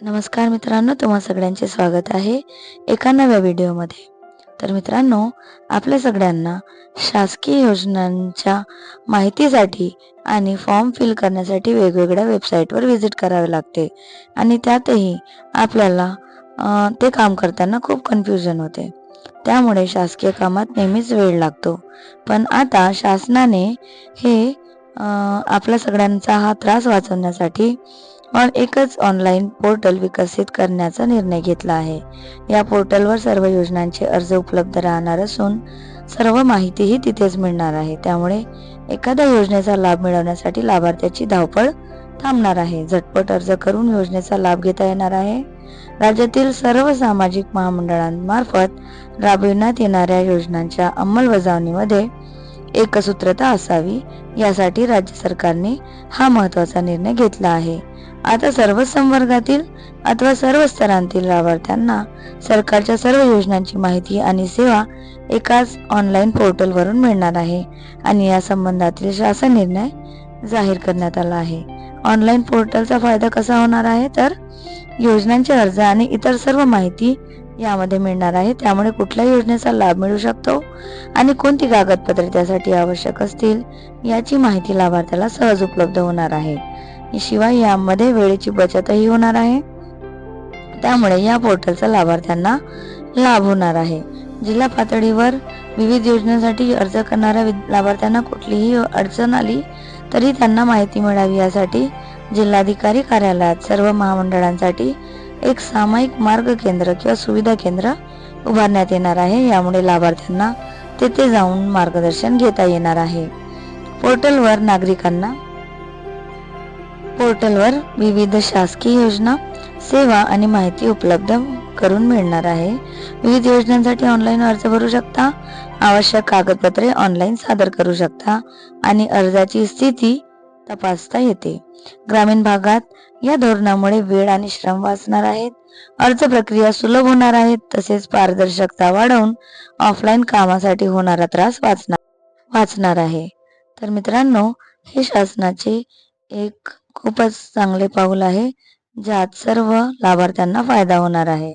नमस्कार मित्रांनो, तुम्हा सगळ्यांचे स्वागत आहे एका नव्या व्हिडिओमध्ये। तर मित्रांनो, आपल्या सगळ्यांना शासकीय योजनांच्या माहितीसाठी आणि फॉर्म फिल करण्यासाठी वेगवेगळ्या वेबसाईटवर व्हिजिट करावे लागते आणि त्यातही आपल्याला ते काम करताना खूप कन्फ्युजन होते। त्यामुळे शासकीय कामात नेहमीच वेळ लागतो। पण आता शासनाने हे आपल्या सगळ्यांचा हा त्रास वाचवण्यासाठी एकच ऑनलाईन पोर्टल विकसित करण्याचा निर्णय घेतला आहे। या पोर्टलवर सर्व योजनांचे अर्ज उपलब्ध राहणार असून सर्व माहितीही तिथेच मिळणार आहे। त्यामुळे एखाद्या योजनेचा लाभ मिळवण्यासाठी लाभार्थ्याची धावपळ थांबणार आहे। झटपट अर्ज करून योजनेचा लाभ घेता येणार आहे। राज्यातील सर्व सामाजिक महामंडळांमार्फत राबविण्यात येणाऱ्या योजनांच्या अंमलबजावणीमध्ये एकसूत्रता असावी, यासाठी राज्य सरकारने हा महत्त्वाचा निर्णय घेतला आहे। आता सर्व संवर्गातील अथवा सर्व स्तरांतील लाभार्थ्यांना सरकारच्या सर्व योजनांची माहिती आणि सेवा एकाच ऑनलाईन पोर्टलवरून मिळणार आहे आणि या संबंधातील शासन निर्णय जाहीर करण्यात आला आहे। ऑनलाईन पोर्टलचा फायदा कसा होणार आहे, तर योजनांचे अर्ज आणि इतर सर्व माहिती यामध्ये मिळणार आहे। त्यामुळे कुठल्या योजनेचा लाभ मिळू शकतो आणि कोणती कागदपत्रे त्यासाठी आवश्यक असतील याची माहिती लाभार्थ्याला सहज उपलब्ध होणार आहे। शिवाय यामध्ये वेळेची बचतही होणार आहे। त्यामुळे या पोर्टलचा लाभार्थ्यांना लाभ होणार आहे। जिल्हा पातळीवर विविध योजनांसाठी अर्ज करणाऱ्या लाभार्थ्यांना कुठलीही अडचण आली तरी त्यांना माहिती मिळावी यासाठी जिल्हाधिकारी कार्यालयात सर्व महामंडळांसाठी एक सामायिक मार्ग केंद्र किंवा सुविधा केंद्र उभारण्यात येणार आहे। यामुळे लाभार्थ्यांना तेथे जाऊन मार्गदर्शन घेता येणार आहे। पोर्टलवर विविध शासकीय योजना, सेवा आणि माहिती उपलब्ध करून मिळणार आहे। विविध योजनांसाठी ऑनलाईन अर्ज भरू शकता, आवश्यक कागदपत्रे ऑनलाईन सादर करू शकता आणि अर्जाची स्थिती तपासता येते। ग्रामीण भागात या धोरणामुळे वेळ आणि श्रम वाचणार आहेत। अर्ज प्रक्रिया सुलभ होणार आहेत, तसेच पारदर्शकता वाढवून ऑफलाईन कामासाठी होणारा त्रास वाचणार आहे। तर मित्रांनो, हे शासनाचे एक खूपच चांगले पाऊल आहे, ज्यात सर्व लाभार्थ्यांना फायदा होणार आहे।